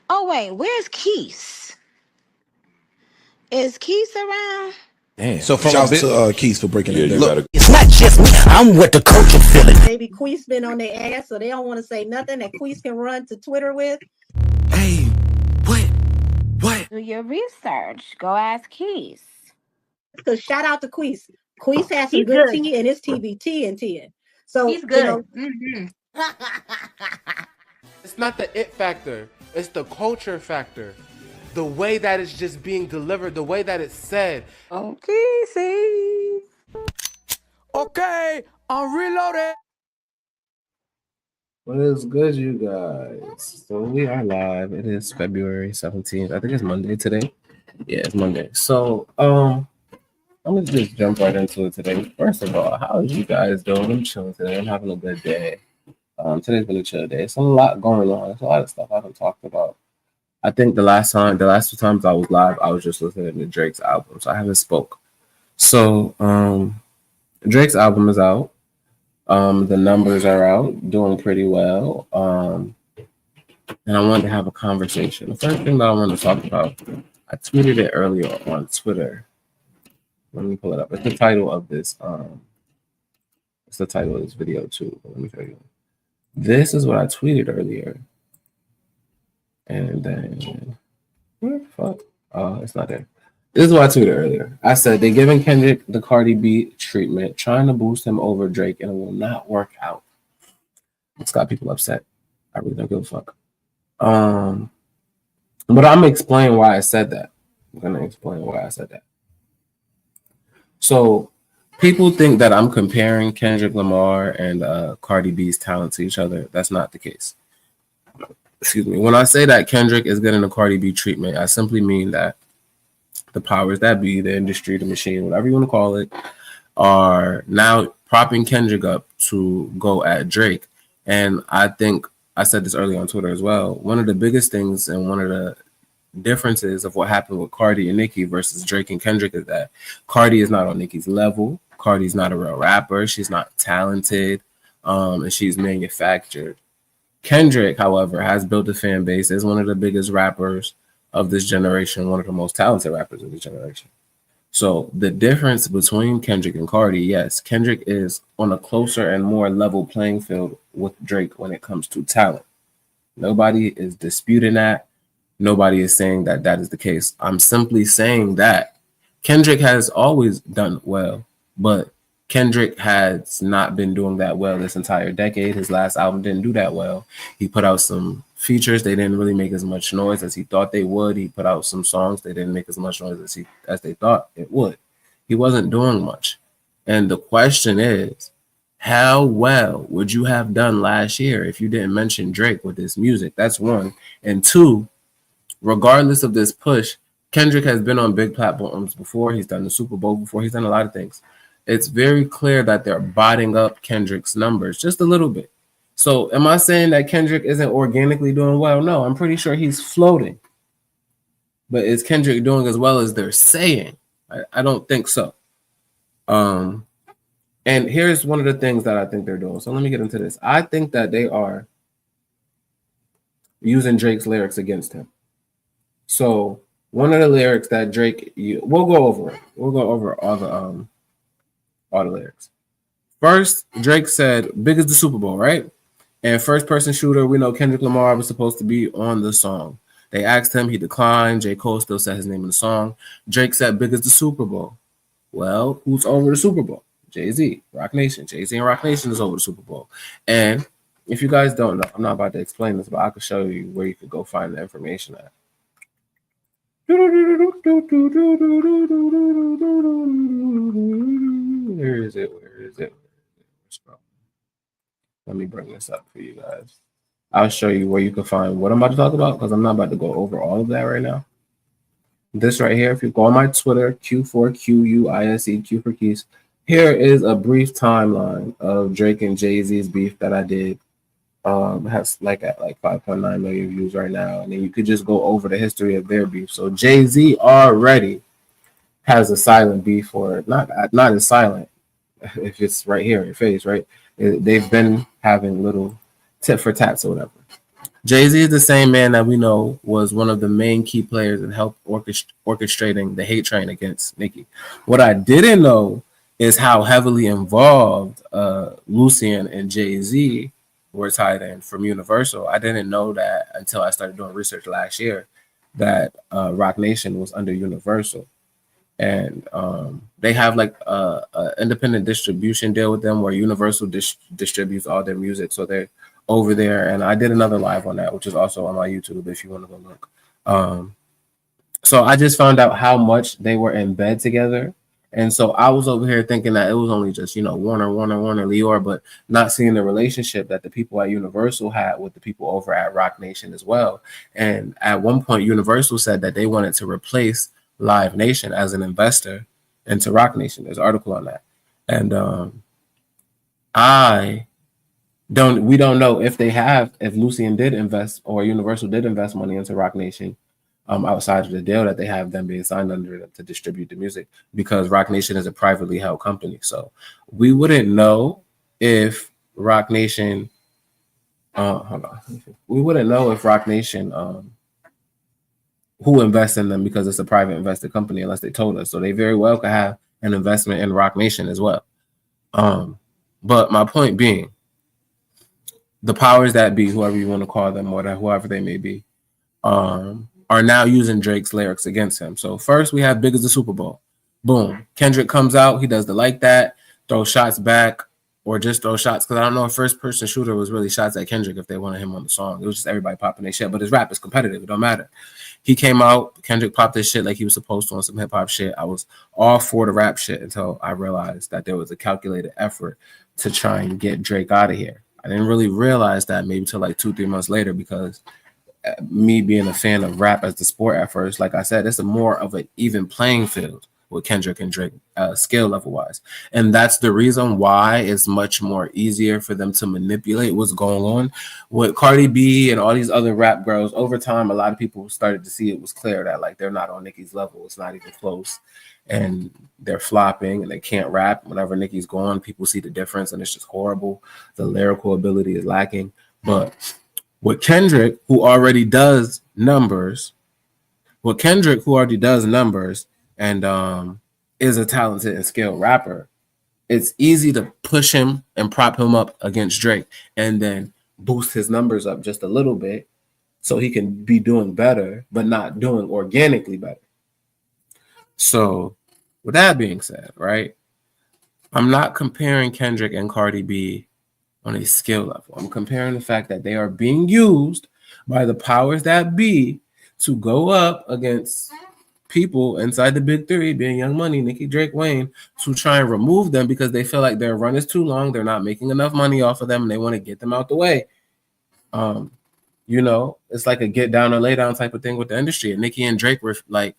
Oh wait, where's Keith? Is Keith around? Damn. So from Shouts to Keith for breaking Yeah, it you down. gotta. It's not just me. I'm what the coach is feeling. Maybe Queese been on their ass, so they don't want to say nothing that Queese can run to Twitter with. Hey, what? What? Do your research. Go ask Keith. Because shout out to Queese. Queese has some He's good good. tea, and his TBT and tea. So, He's good. Mm-hmm. It's not the it factor. It's the culture factor. The way that it's just being delivered, the way that it's said. Okay, see. Okay, I'm reloaded. What is good, you guys? So we are live. It is February 17th. I think it's Monday today. Yeah, it's Monday. So I'm gonna just jump right into it today. First of all, how is you guys doing? I'm chilling today. I'm having a good day. Today's been a chill day. It's a lot going on. There's a lot of stuff I haven't talked about. I think the last two times I was live, I was just listening to Drake's album, so I haven't spoke. So Drake's album is out. The numbers are out, doing pretty well. And I wanted to have a conversation. The first thing that I wanted to talk about, I tweeted it earlier on Twitter. Let me pull it up. It's the title of this. It's the title of this video too. Let me show you. This is what I tweeted earlier. And then where the fuck? Oh, it's not there. This is what I tweeted earlier. I said they're giving Kendrick the Cardi B treatment, trying to boost him over Drake, and it will not work out. It's got people upset. I really don't give a fuck. But I'm gonna explain why I said that. So people think that I'm comparing Kendrick Lamar and Cardi B's talent to each other. That's not the case. Excuse me. When I say that Kendrick is getting the Cardi B treatment, I simply mean that the powers that be, the industry, the machine, whatever you want to call it, are now propping Kendrick up to go at Drake. And I think I said this earlier on Twitter as well. One of the biggest things and one of the differences of what happened with Cardi and Nicki versus Drake and Kendrick is that Cardi is not on Nicki's level. Cardi's not a real rapper. She's not talented, and she's manufactured. Kendrick, however, has built a fan base, is one of the biggest rappers of this generation, one of the most talented rappers of this generation. So the difference between Kendrick and Cardi, yes, Kendrick is on a closer and more level playing field with Drake when it comes to talent. Nobody is disputing that. Nobody is saying that that is the case. I'm simply saying that Kendrick has always done well, but Kendrick has not been doing that well this entire decade. His last album didn't do that well. He put out some features. They didn't really make as much noise as he thought they would. He put out some songs. They didn't make as much noise as they thought it would. He wasn't doing much. And the question is, how well would you have done last year if you didn't mention Drake with this music? That's one. And two, regardless of this push, Kendrick has been on big platforms before. He's done the Super Bowl before. He's done a lot of things. It's very clear that they're botting up Kendrick's numbers just a little bit. So am I saying that Kendrick isn't organically doing well? No, I'm pretty sure he's floating. But is Kendrick doing as well as they're saying? I don't think so. And here's one of the things that I think they're doing. So let me get into this. I think that they are using Drake's lyrics against him. So one of the lyrics that Drake, we'll go over it. We'll go over all the lyrics. First, Drake said, big as the Super Bowl, right? And first person shooter, we know Kendrick Lamar was supposed to be on the song. They asked him, he declined. J. Cole still said his name in the song. Drake said, big as the Super Bowl. Well, who's over the Super Bowl? Jay-Z, Rock Nation. Jay-Z and Rock Nation is over the Super Bowl. And if you guys don't know, I'm not about to explain this, but I could show you where you could go find the information at. Where is it? Let me bring this up for you guys. I'll show you where you can find what I'm about to talk about because I'm not about to go over all of that right now. This right here, if you go on my Twitter, Q4QUISE, Q for Keys, here is a brief timeline of Drake and Jay-Z's beef that I did. It has at 5.9 million views right now, and then you could just go over the history of their beef. So Jay-Z already has a silent beef, or not as silent if it's right here in your face, right? They've been having little tit for tats or whatever. Jay-Z is the same man that we know was one of the main key players and helped orchestrating the hate train against Nicki. What I didn't know is how heavily involved Lucian and Jay-Z were tied in from Universal. I didn't know that until I started doing research last year that Rock Nation was under Universal. And they have like a independent distribution deal with them where Universal distributes all their music. So they're over there, and I did another live on that, which is also on my YouTube if you want to go look. So I just found out how much they were in bed together. And so I was over here thinking that it was only just, Warner, Leor, but not seeing the relationship that the people at Universal had with the people over at Rock Nation as well. And at one point, Universal said that they wanted to replace Live Nation as an investor into Rock Nation. There's an article on that. And we don't know if Lucian did invest or Universal did invest money into Rock Nation outside of the deal that they have them being signed under them to distribute the music, because Rock Nation is a privately held company. So we wouldn't know if Rock Nation we wouldn't know if Rock Nation who invests in them, because it's a private invested company, unless they told us. So they very well could have an investment in Rock Nation as well. But my point being, the powers that be, whoever you want to call them, or whoever they may be, are now using Drake's lyrics against him. So first we have Big as the Super Bowl. Boom. Kendrick comes out. He does the like that, throw shots back, or just throw shots. Because I don't know if first person shooter was really shots at Kendrick if they wanted him on the song. It was just everybody popping their shit. But his rap is competitive. It don't matter. He came out. Kendrick popped his shit like he was supposed to on some hip hop shit. I was all for the rap shit until I realized that there was a calculated effort to try and get Drake out of here. I didn't really realize that maybe till like 2-3 months later, because me being a fan of rap as the sport at first, like I said, it's a more of an even playing field with Kendrick and Drake skill level wise. And that's the reason why it's much more easier for them to manipulate what's going on with Cardi B and all these other rap girls. Over time, a lot of people started to see it was clear that like they're not on Nicki's level. It's not even close. And they're flopping and they can't rap. Whenever Nicki's gone, people see the difference and it's just horrible. The lyrical ability is lacking. But with Kendrick, who already does numbers, and is a talented and skilled rapper, it's easy to push him and prop him up against Drake and then boost his numbers up just a little bit so he can be doing better, but not doing organically better. So with that being said, right, I'm not comparing Kendrick and Cardi B on a skill level. I'm comparing the fact that they are being used by the powers that be to go up against people inside the big three, being Young Money, Nicki, Drake, Wayne, to try and remove them because they feel like their run is too long. They're not making enough money off of them, and they want to get them out the way. It's like a get down or lay down type of thing with the industry. And Nicki and Drake were like,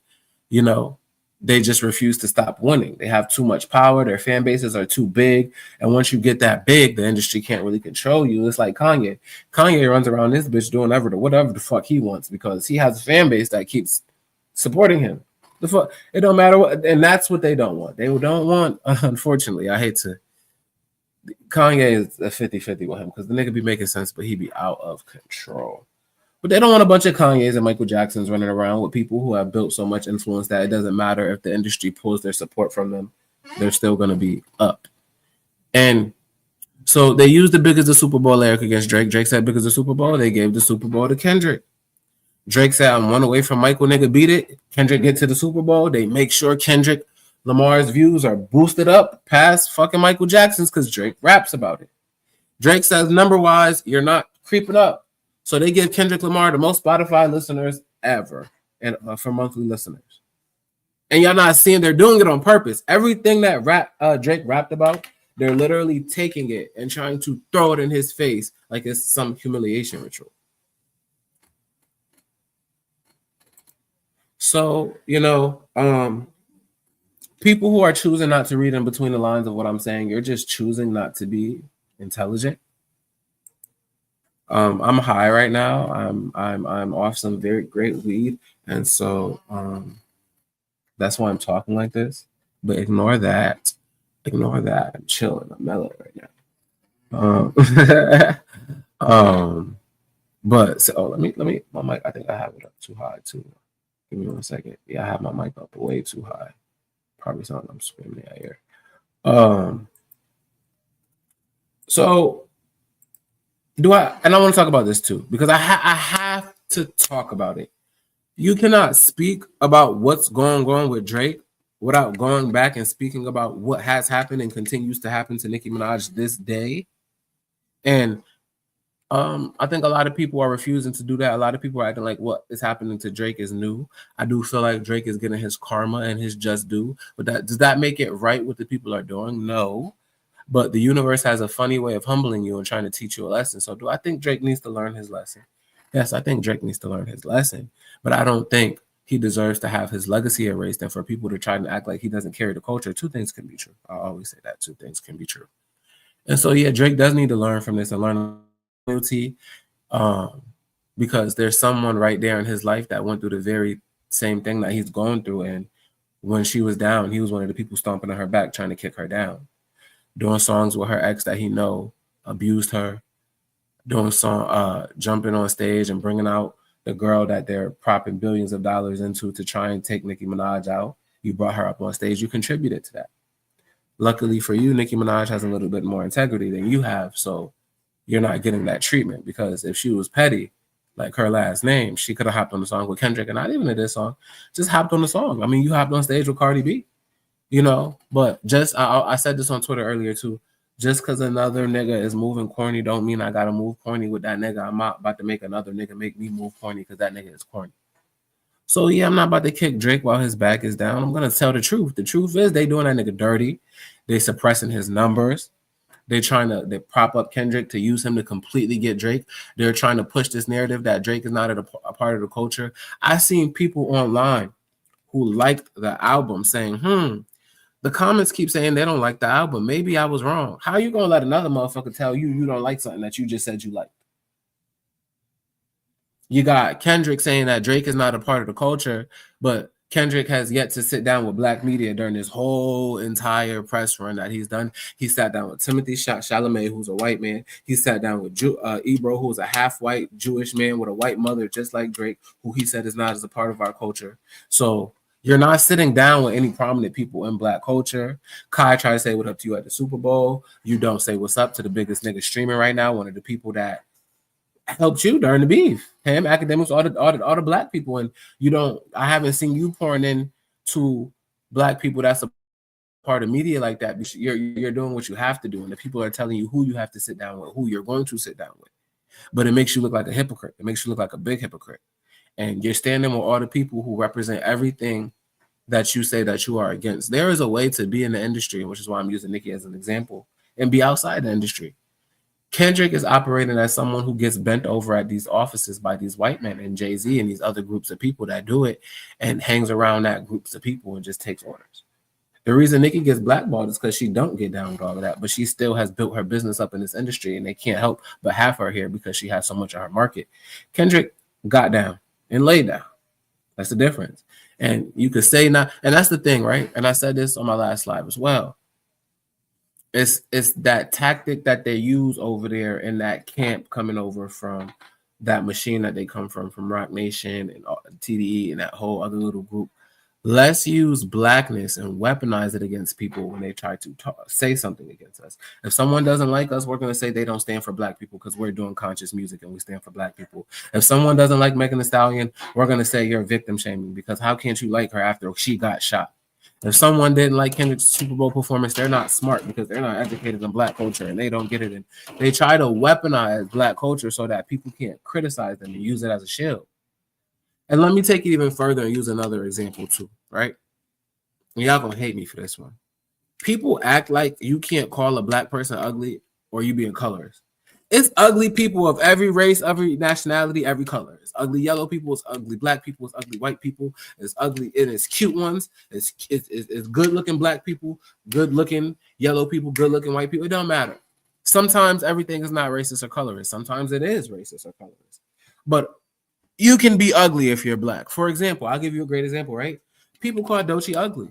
they just refuse to stop winning. They have too much power. Their fan bases are too big. And once you get that big, the industry can't really control you. It's like Kanye. Kanye runs around this bitch doing whatever the fuck he wants because he has a fan base that keeps supporting him. The fuck, it don't matter what, and that's what they don't want. They don't want, unfortunately, I hate to, Kanye is a 50-50 with him because the nigga be making sense, but he be out of control. But they don't want a bunch of Kanyes and Michael Jacksons running around with people who have built so much influence that it doesn't matter if the industry pulls their support from them, they're still going to be up. And so they used the Big as the Super Bowl lyric against Drake. Drake said, Big as the Super Bowl. They gave the Super Bowl to Kendrick. Drake said, I'm one away from Michael, nigga, beat it. Kendrick get to the Super Bowl. They make sure Kendrick Lamar's views are boosted up past fucking Michael Jackson's because Drake raps about it. Drake says, number-wise, you're not creeping up. So they give Kendrick Lamar the most Spotify listeners ever and for monthly listeners. And y'all not seeing they're doing it on purpose. Everything that Drake rapped about, they're literally taking it and trying to throw it in his face like it's some humiliation ritual. So, people who are choosing not to read in between the lines of what I'm saying, you're just choosing not to be intelligent. I'm high right now. I'm off some very great weed, and so that's why I'm talking like this. But ignore that. I'm chilling. I'm mellow right now. But so let me my mic. I think I have it up too high too. Give me 1 second. Yeah, I have my mic up way too high. Probably something I'm screaming at here. So do I? And I want to talk about this too because I have to talk about it. You cannot speak about what's going on with Drake without going back and speaking about what has happened and continues to happen to Nicki Minaj this day. And I think a lot of people are refusing to do that. A lot of people are acting like what is happening to Drake is new. I do feel like Drake is getting his karma and his just due. But does that make it right what the people are doing? No. But the universe has a funny way of humbling you and trying to teach you a lesson. So do I think Drake needs to learn his lesson? Yes, I think Drake needs to learn his lesson. But I don't think he deserves to have his legacy erased and for people to try to act like he doesn't carry the culture. Two things can be true. I always say that. Two things can be true. And so, yeah, Drake does need to learn from this and learn loyalty because there's someone right there in his life that went through the very same thing that he's going through. And when she was down, he was one of the people stomping on her back, trying to kick her down, doing songs with her ex that he know abused her, doing jumping on stage and bringing out the girl that they're propping billions of dollars into to try and take Nicki Minaj out. You brought her up on stage. You contributed to that. Luckily for you, Nicki Minaj has a little bit more integrity than you have. So you're not getting that treatment because if she was petty, like her last name, she could have hopped on the song with Kendrick and not even in this song, just hopped on the song. I mean, you hopped on stage with Cardi B, you know, but just, I said this on Twitter earlier too, just because another nigga is moving corny don't mean I got to move corny with that nigga. I'm not about to make another nigga make me move corny because that nigga is corny. So yeah, I'm not about to kick Drake while his back is down. I'm going to tell the truth. The truth is they doing that nigga dirty. They suppressing his numbers. They prop up Kendrick to use him to completely get Drake. They're trying to push this narrative that Drake is not a part of the culture. I've seen people online who liked the album saying, the comments keep saying they don't like the album. Maybe I was wrong. How are you going to let another motherfucker tell you you don't like something that you just said you liked? You got Kendrick saying that Drake is not a part of the culture, but Kendrick has yet to sit down with black media during this whole entire press run that he's done. He sat down with Timothy Chalamet, who's a white man. He sat down with Ebro, who's a half-white Jewish man with a white mother, just like Drake, who he said is not as a part of our culture. So you're not sitting down with any prominent people in black culture. Kai tried to say what up to you at the Super Bowl. You don't say what's up to the biggest nigga streaming right now, one of the people that helped you during the beef. Him, academics, all the black people, and I haven't seen you pouring in to black people that's a part of media like that. You're doing what you have to do, and the people are telling you who you have to sit down with, who you're going to sit down with. But it makes you look like a hypocrite. It makes you look like a big hypocrite. And you're standing with all the people who represent everything that you say that you are against. There is a way to be in the industry, which is why I'm using Nicki as an example, and be outside the industry. Kendrick is operating as someone who gets bent over at these offices by these white men and Jay-Z and these other groups of people that do it and hangs around that groups of people and just takes orders. The reason Nicki gets blackballed is because she don't get down with all of that, but she still has built her business up in this industry and they can't help but have her here because she has so much of her market. Kendrick got down and laid down. That's the difference. And you could say not, and that's the thing, right? And I said this on my last live as well. It's that tactic that they use over there in that camp coming over from that machine that they come from Rock Nation and TDE and that whole other little group. Let's use blackness and weaponize it against people when they try to say something against us. If someone doesn't like us, we're going to say they don't stand for black people because we're doing conscious music and we stand for black people. If someone doesn't like Megan Thee Stallion, we're going to say you're victim shaming because how can't you like her after she got shot? If someone didn't like Kendrick's Super Bowl performance, they're not smart because they're not educated in black culture and they don't get it. And they try to weaponize black culture so that people can't criticize them and use it as a shield. And let me take it even further and use another example too, right? And y'all gonna hate me for this one. People act like you can't call a black person ugly or you being colorist. It's ugly people of every race, every nationality, every color. It's ugly yellow people, it's ugly black people, it's ugly white people, it's ugly, and it's cute ones, it's good looking black people, good looking yellow people, good looking white people. It don't matter. Sometimes everything is not racist or colorist. Sometimes it is racist or colorist. But you can be ugly if you're black. For example, I'll give you a great example, right? People call Doechii ugly.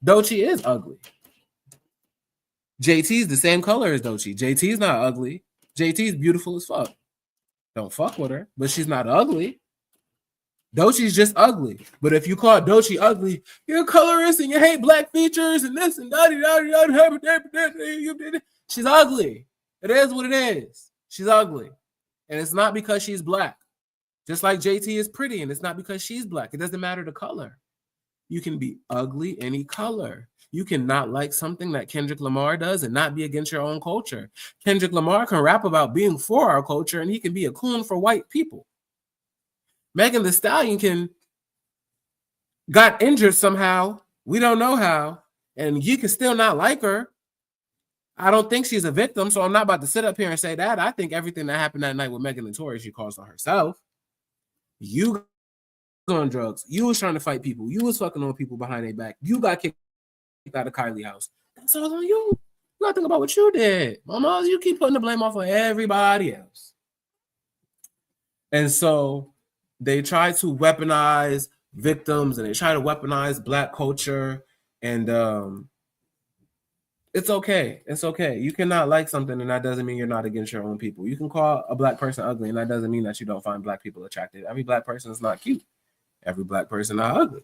Doechii is ugly. JT's the same color as Doechii. JT's not ugly. JT's beautiful as fuck. Don't fuck with her, but she's not ugly. Doechie's just ugly. But if you call Doechie ugly, you're a colorist and you hate black features and this and that. She's ugly. It is what it is. She's ugly. And it's not because she's black. Just like JT is pretty, and it's not because she's black. It doesn't matter the color. You can be ugly any color. You cannot like something that Kendrick Lamar does and not be against your own culture. Kendrick Lamar can rap about being for our culture, and he can be a coon for white people. Megan Thee Stallion got injured somehow. We don't know how. And you can still not like her. I don't think she's a victim, so I'm not about to sit up here and say that. I think everything that happened that night with Megan and Tory, she caused on herself. You on drugs. You was trying to fight people. You was fucking on people behind their back. You got kicked out of Kylie's house. That's all on you. You gotta think about what you did. Mama, you keep putting the blame off on everybody else. And so they try to weaponize victims and they try to weaponize black culture. And it's okay. It's okay. You cannot like something, and that doesn't mean you're not against your own people. You can call a black person ugly, and that doesn't mean that you don't find black people attractive. Every black person is not cute. Every black person not ugly.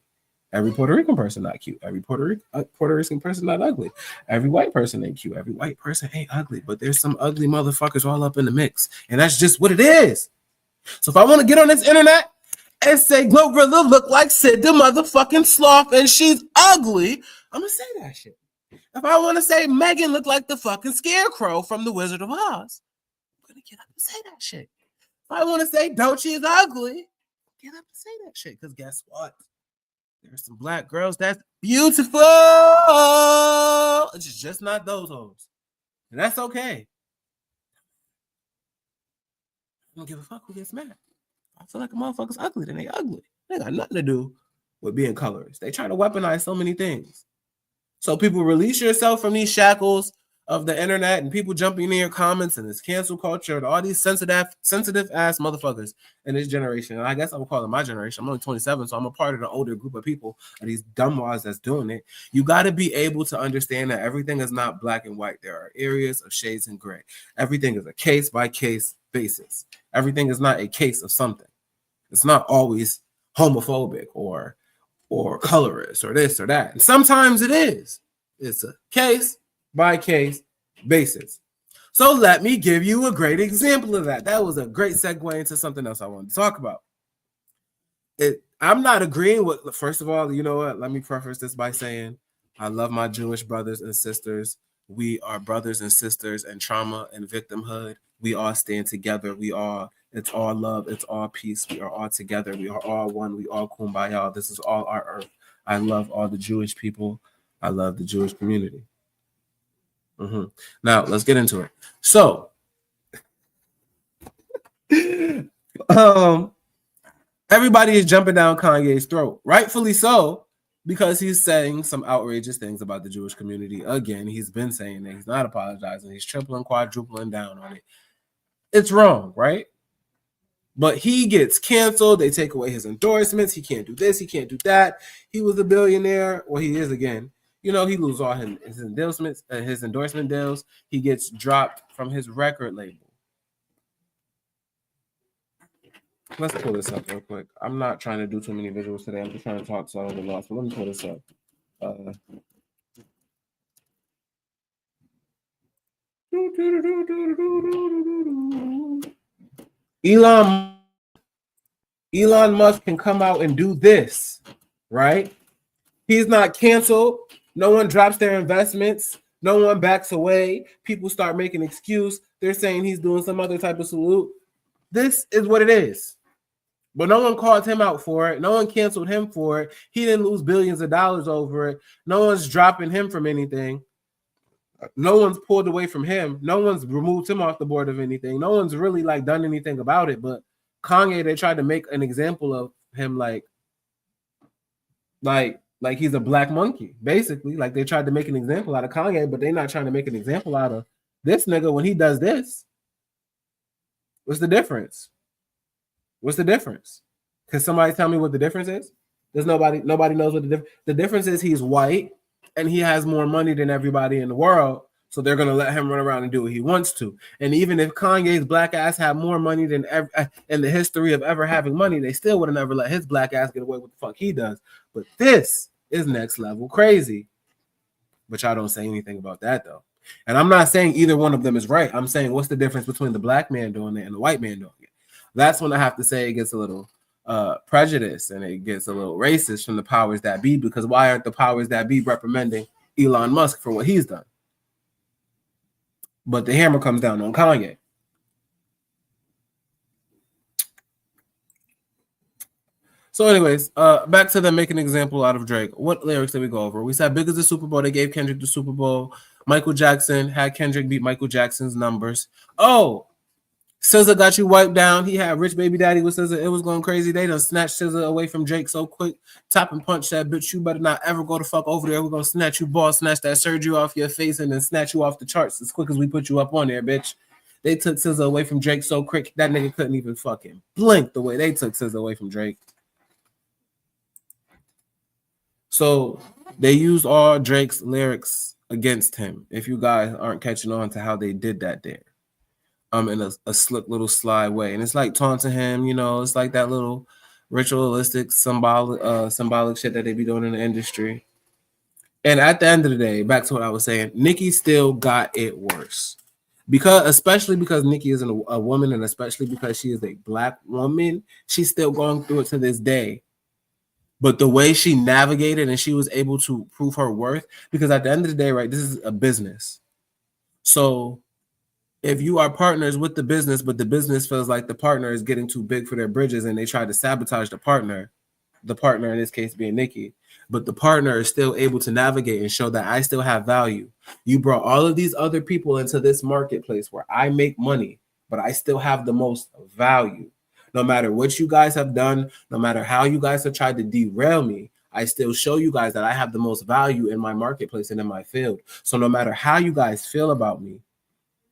Every Puerto Rican person not cute. Every Puerto Rican person not ugly. Every white person ain't cute. Every white person ain't ugly. But there's some ugly motherfuckers all up in the mix, and that's just what it is. So if I want to get on this internet and say Glorilla look like Sid the motherfucking sloth and she's ugly, I'm gonna say that shit. If I want to say Megan look like the fucking scarecrow from The Wizard of Oz, I'm gonna get up and say that shit. If I want to say Doechie is ugly, get up and say that shit. Because guess what? There's some black girls that's beautiful. It's just not those hoes. And that's okay. I don't give a fuck who gets mad. I feel like a motherfucker's ugly, then they ugly. They got nothing to do with being colorist. They try to weaponize so many things. So people, release yourself from these shackles of the internet and people jumping in your comments and this cancel culture and all these sensitive ass motherfuckers in this generation. And I guess I would call it my generation. I'm only 27, so I'm a part of the older group of people, of these dumbwads that's doing it. You got to be able to understand that everything is not black and white. There are areas of shades and gray. Everything is a case by case basis. Everything is not a case of something. It's not always homophobic or colorist or this or that. And sometimes it is. It's a case by case basis. So let me give you a great example of that. That was a great segue into something else I wanted to talk about. I'm not agreeing with, first of all, you know what? Let me preface this by saying I love my Jewish brothers and sisters. We are brothers and sisters in trauma and victimhood. We all stand together. It's all love. It's all peace. We are all together. We are all one. We all kumbaya. This is all our earth. I love all the Jewish people. I love the Jewish community. Now, let's get into it. So, everybody is jumping down Kanye's throat. Rightfully so, because he's saying some outrageous things about the Jewish community. Again, he's been saying that. He's not apologizing. He's tripling, quadrupling down on it. It's wrong, right? But he gets canceled. They take away his endorsements. He can't do this. He can't do that. He was a billionaire. Well, he is again. You know, he loses all his endorsements, his endorsement deals. He gets dropped from his record label. Let's pull this up real quick. I'm not trying to do too many visuals today. I'm just trying to talk so I don't get lost. But let me pull this up. Elon Musk can come out and do this, right? He's not canceled. No one drops their investments. No one backs away. People start making excuse. They're saying he's doing some other type of salute. This is what it is. But no one called him out for it. No one canceled him for it. He didn't lose billions of dollars over it. No one's dropping him from anything. No one's pulled away from him. No one's removed him off the board of anything. No one's really like done anything about it. But Kanye, they tried to make an example of him like he's a black monkey, basically. Like they tried to make an example out of Kanye, but they're not trying to make an example out of this nigga when he does this. What's the difference? What's the difference? Can somebody tell me what the difference is? There's nobody knows what the difference is. He's white and he has more money than everybody in the world. So they're gonna let him run around and do what he wants to. And even if Kanye's black ass had more money than ever in the history of ever having money, they still would have never let his black ass get away with the fuck he does. But this is next level crazy. But y'all don't say anything about that though. And I'm not saying either one of them is right. I'm saying what's the difference between the black man doing it and the white man doing it? That's when I have to say it gets a little prejudice and it gets a little racist from the powers that be, because why aren't the powers that be reprimanding Elon Musk for what he's done? But the hammer comes down on Kanye. So anyways, back to them making an example out of Drake. What lyrics did we go over? We said big as the Super Bowl. They gave Kendrick the Super Bowl. Michael Jackson had Kendrick beat Michael Jackson's numbers. Oh, SZA got you wiped down. He had Rich Baby Daddy with SZA. It was going crazy. They done snatched SZA away from Drake so quick. Top and punch that bitch. You better not ever go the fuck over there. We're going to snatch you, boss, snatch that surgery off your face and then snatch you off the charts as quick as we put you up on there, bitch. They took SZA away from Drake so quick that nigga couldn't even fucking blink the way they took SZA away from Drake. So they used all Drake's lyrics against him. If you guys aren't catching on to how they did that there. In a slick little slide way. And it's like taunting him, you know, it's like that little ritualistic symbolic shit that they be doing in the industry. And at the end of the day, back to what I was saying, Nicki still got it worse. Especially because Nicki is a woman, and especially because she is a black woman, she's still going through it to this day. But the way she navigated and she was able to prove her worth, because at the end of the day, right, this is a business. So if you are partners with the business, but the business feels like the partner is getting too big for their bridges and they try to sabotage the partner in this case being Nicki, but the partner is still able to navigate and show that I still have value. You brought all of these other people into this marketplace where I make money, but I still have the most value. No matter what you guys have done, no matter how you guys have tried to derail me, I still show you guys that I have the most value in my marketplace and in my field. So no matter how you guys feel about me,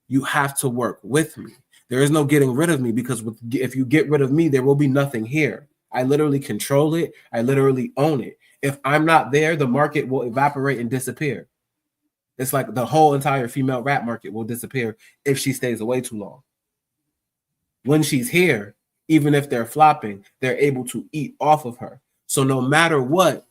you have to work with me. There is no getting rid of me, because if you get rid of me, there will be nothing here. I literally control it. I literally own it. If I'm not there, the market will evaporate and disappear. It's like the whole entire female rap market will disappear if she stays away too long. When she's here, even if they're flopping, they're able to eat off of her. So no matter what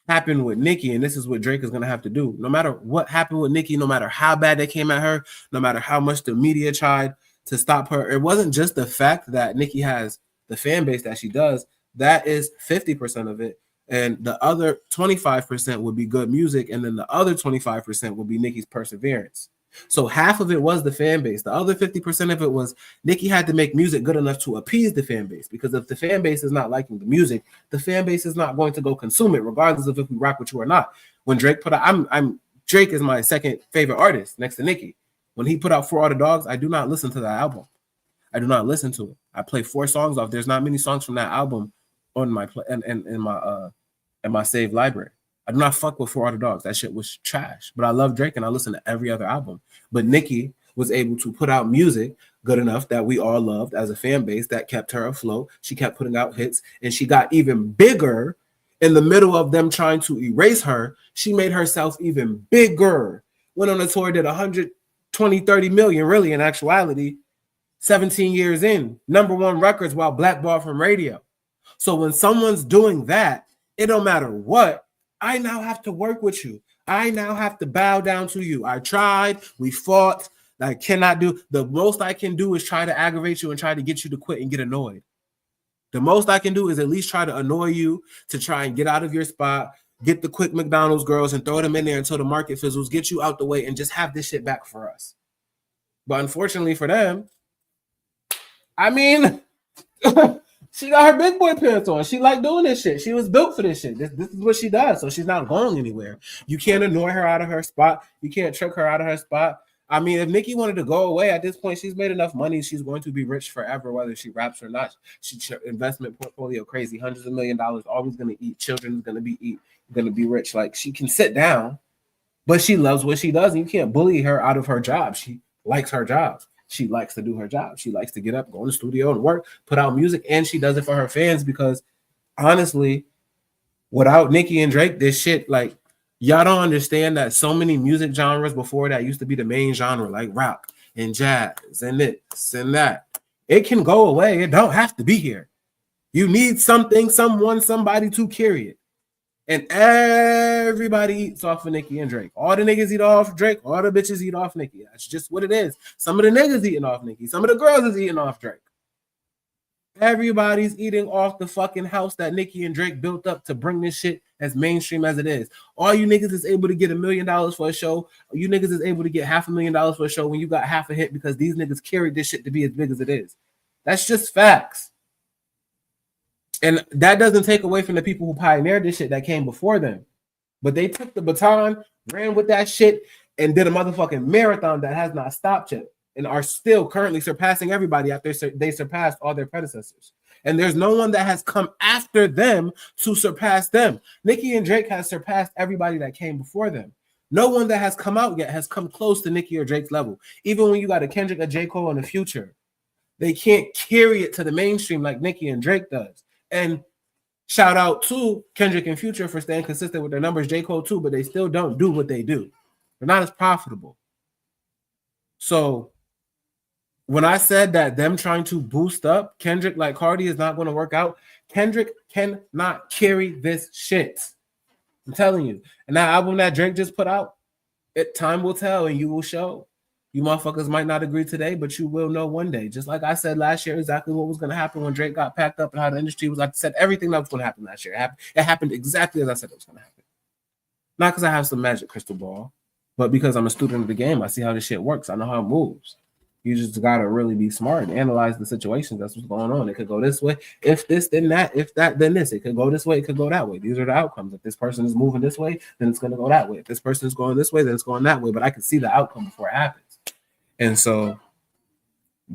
happened with Nicki, and this is what Drake is going to have to do, no matter what happened with Nicki, no matter how bad they came at her, no matter how much the media tried to stop her, it wasn't just the fact that Nicki has the fan base that she does. That is 50% of it. And the other 25% would be good music. And then the other 25% would be Nicki's perseverance. So half of it was the fan base. The other 50% of it was Nicki had to make music good enough to appease the fan base. Because if the fan base is not liking the music, the fan base is not going to go consume it, regardless of if we rock with you or not. When Drake put out, Drake is my second favorite artist next to Nicki. When he put out For All the Dogs, I do not listen to that album. I do not listen to it. I play 4 songs off. There's not many songs from that album on my in my saved library. I do not fuck with For All the Dogs. That shit was trash. But I love Drake and I listen to every other album. But Nicki was able to put out music good enough that we all loved as a fan base that kept her afloat. She kept putting out hits and she got even bigger in the middle of them trying to erase her. She made herself even bigger. Went on a tour, did 120, 30 million, really, in actuality, 17 years in. #1 records while blackballed from radio. So when someone's doing that, it don't matter what, I now have to work with you. I now have to bow down to you. I tried. We fought. I cannot do. The most I can do is try to aggravate you and try to get you to quit and get annoyed. The most I can do is at least try to annoy you to try and get out of your spot, get the quick McDonald's girls and throw them in there until the market fizzles, get you out the way and just have this shit back for us. But unfortunately for them, I mean, she got her big boy pants on. She like doing this shit. She was built for this shit. This is what she does. So she's not going anywhere. You can't annoy her out of her spot. You can't trick her out of her spot. I mean, if Nicki wanted to go away at this point, she's made enough money. She's going to be rich forever, whether she raps or not. She's investment portfolio crazy, hundreds of $1 million, always going to eat. Children going to be rich. Like, she can sit down, but she loves what she does. And you can't bully her out of her job. She likes her job. She likes to do her job. She likes to get up, go in the studio and work, put out music, and she does it for her fans because, honestly, without Nicki and Drake, this shit, like, Y'all don't understand that so many music genres before that used to be the main genre, like rock and jazz and this and that. It can go away. It don't have to be here. You need something, someone, somebody to carry it. And everybody eats off of Nicki and Drake. All the niggas eat off Drake. All the bitches eat off Nicki. That's just what it is. Some of the niggas eating off Nicki. Some of the girls is eating off Drake. Everybody's eating off the fucking house that Nicki and Drake built up to bring this shit as mainstream as it is. All you niggas is able to get $1 million for a show. You niggas is able to get $500,000 for a show when you got half a hit because these niggas carried this shit to be as big as it is. That's just facts. And that doesn't take away from the people who pioneered this shit that came before them. But they took the baton, ran with that shit, and did a motherfucking marathon that has not stopped yet and are still currently surpassing everybody after they surpassed all their predecessors. And there's no one that has come after them to surpass them. Nicki and Drake has surpassed everybody that came before them. No one that has come out yet has come close to Nicki or Drake's level. Even when you got a Kendrick, a J. Cole, and a Future, they can't carry it to the mainstream like Nicki and Drake does. And shout out to Kendrick and Future for staying consistent with their numbers, J. Cole too, but they still don't do what they do. They're not as profitable. So when I said that them trying to boost up Kendrick like Cardi is not going to work out, Kendrick cannot carry this shit. I'm telling you. And that album that Drake just put out, time will tell and you will show. You motherfuckers might not agree today, but you will know one day. Just like I said last year, exactly what was going to happen when Drake got packed up and how the industry was. I said everything that was going to happen last year. It happened exactly as I said it was going to happen. Not because I have some magic crystal ball, but because I'm a student of the game. I see how this shit works. I know how it moves. You just got to really be smart and analyze the situations. That's what's going on. It could go this way. If this, then that. If that, then this. It could go this way. It could go that way. These are the outcomes. If this person is moving this way, then it's going to go that way. If this person is going this way, then it's going that way. But I can see the outcome before it happens. And so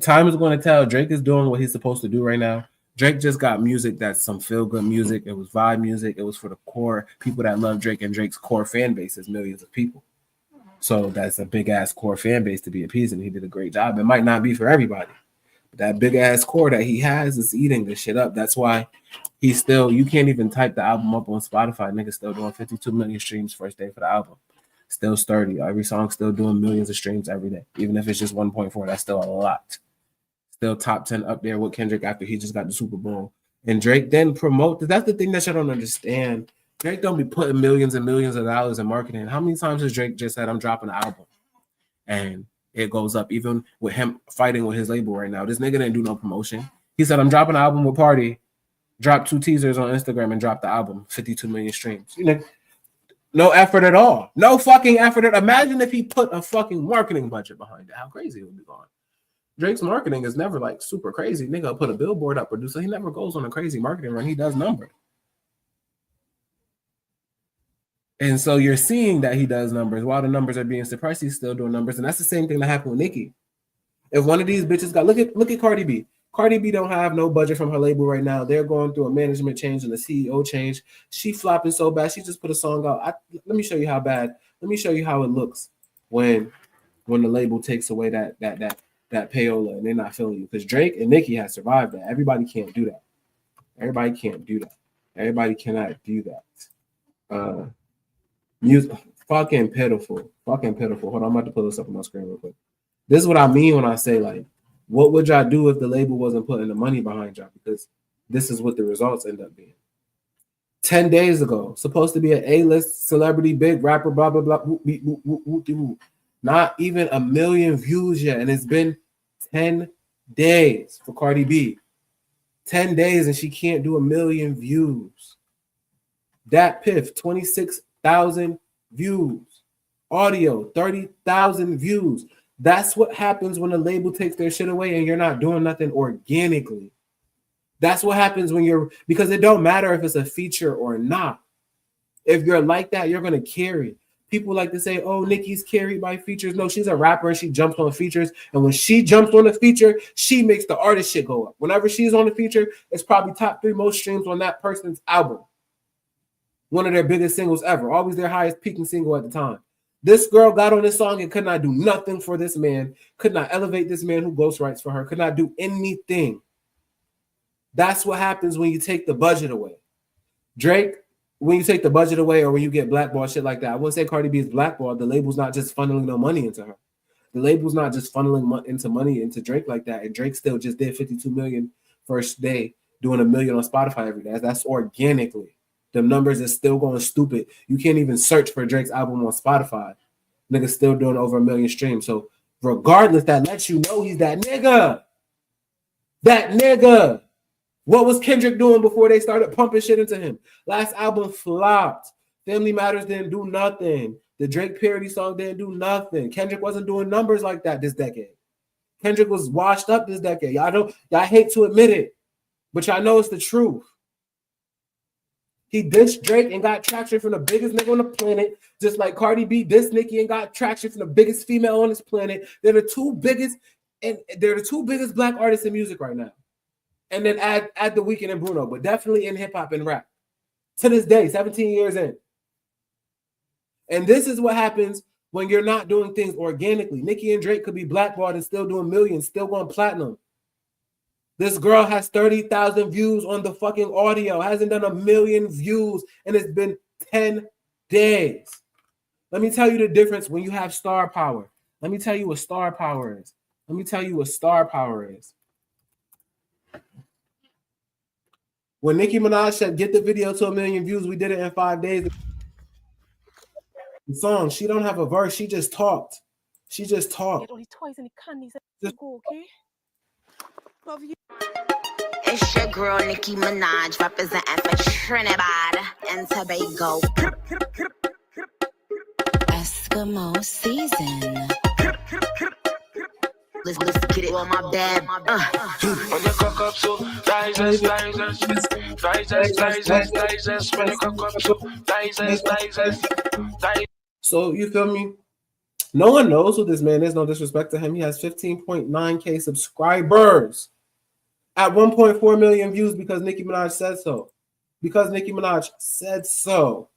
time is going to tell. Drake is doing what he's supposed to do right now. Drake just got music that's some feel-good music. It was vibe music. It was for the core people that love Drake, and Drake's core fan base is millions of people. So that's a big-ass core fan base to be appeasing. He did a great job. It might not be for everybody, but that big-ass core that he has is eating this shit up. That's why he's still, you can't even type the album up on Spotify. Niggas still doing 52 million streams first day for the album. Still sturdy. Every song still doing millions of streams every day. Even if it's just 1.4, that's still a lot. Still top 10 up there with Kendrick after he just got the Super Bowl. And Drake then promote. That's the thing that you don't understand. Drake don't be putting millions and millions of dollars in marketing. How many times has Drake just said, I'm dropping an album? And it goes up. Even with him fighting with his label right now. This nigga didn't do no promotion. He said, I'm dropping an album with Party. Dropped 2 teasers on Instagram and dropped the album. 52 million streams. You know, no effort at all. No fucking effort. Imagine if he put a fucking marketing budget behind it. How crazy it would be going. Drake's marketing is never like super crazy. Nigga put a billboard up, producer. He never goes on a crazy marketing run. He does numbers. And so you're seeing that he does numbers. While the numbers are being suppressed, he's still doing numbers. And that's the same thing that happened with Nicki. If one of these bitches got, look at Cardi B. Cardi B don't have no budget from her label right now. They're going through a management change and a CEO change. She flopping so bad. She just put a song out. Let me show you how bad. Let me show you how it looks when the label takes away that payola and they're not feeling you. Because Drake and Nicki has survived that. Everybody can't do that. Everybody can't do that. Everybody cannot do that. Music, fucking pitiful. Fucking pitiful. Hold on, I'm about to pull this up on my screen real quick. This is what I mean when I say, like, what would y'all do if the label wasn't putting the money behind y'all? Because this is what the results end up being. 10 days ago, supposed to be an A-list celebrity, big rapper, blah, blah, blah. Not even 1 million views yet. And it's been 10 days for Cardi B. 10 days and she can't do 1 million views. Dat Piff, 26,000 views. Audio, 30,000 views. That's what happens when a label takes their shit away and you're not doing nothing organically. That's what happens when because it don't matter if it's a feature or not. If you're like that, you're going to carry. People like to say, oh, Nicki's carried by features. No, she's a rapper and she jumps on features. And when she jumps on a feature, she makes the artist shit go up. Whenever she's on a feature, it's probably top 3 most streams on that person's album. One of their biggest singles ever. Always their highest peaking single at the time. This girl got on this song and could not do nothing for this man, could not elevate this man who ghostwrites for her, could not do anything. That's what happens when you take the budget away. Drake when you take the budget away or when you get blackballed, shit like that. I wouldn't say Cardi B is blackballed. The label's not just funneling no money into her. The label's not just funneling into money into Drake like that. And Drake still just did 52 million first day, doing $1 million on Spotify every day. That's organically. The numbers is still going stupid. You can't even search for Drake's album on Spotify. Nigga's still doing over 1 million streams. So regardless, that lets you know he's that nigga. That nigga. What was Kendrick doing before they started pumping shit into him? Last album flopped. Family Matters didn't do nothing. The Drake parody song didn't do nothing. Kendrick wasn't doing numbers like that this decade. Kendrick was washed up this decade. Y'all hate to admit it, but y'all know it's the truth. He dissed Drake and got traction from the biggest nigga on the planet, just like Cardi B dissed Nicki and got traction from the biggest female on this planet. They're the two biggest black artists in music right now. And then add The Weeknd and Bruno, but definitely in hip hop and rap. To this day, 17 years in. And this is what happens when you're not doing things organically. Nicki and Drake could be blackballed and still doing millions, still going platinum. This girl has 30,000 views on the fucking audio, hasn't done 1 million views, and it's been 10 days. Let me tell you the difference when you have star power. Let me tell you what star power is. When Nicki Minaj said, get the video to 1 million views, we did it in 5 days. The song, she don't have a verse. She just talked. Get all these toys in the candies. Go, okay? Love you. It's your girl, Nicki Minaj, representing for Trinidad and Tobago. Eskimo season. Let's get it on my bed. On your cock up, so rises. When you cock up, so rises. So you feel me? No one knows who this man is. No disrespect to him. He has 15.9K subscribers at 1.4 million views because Nicki Minaj said so.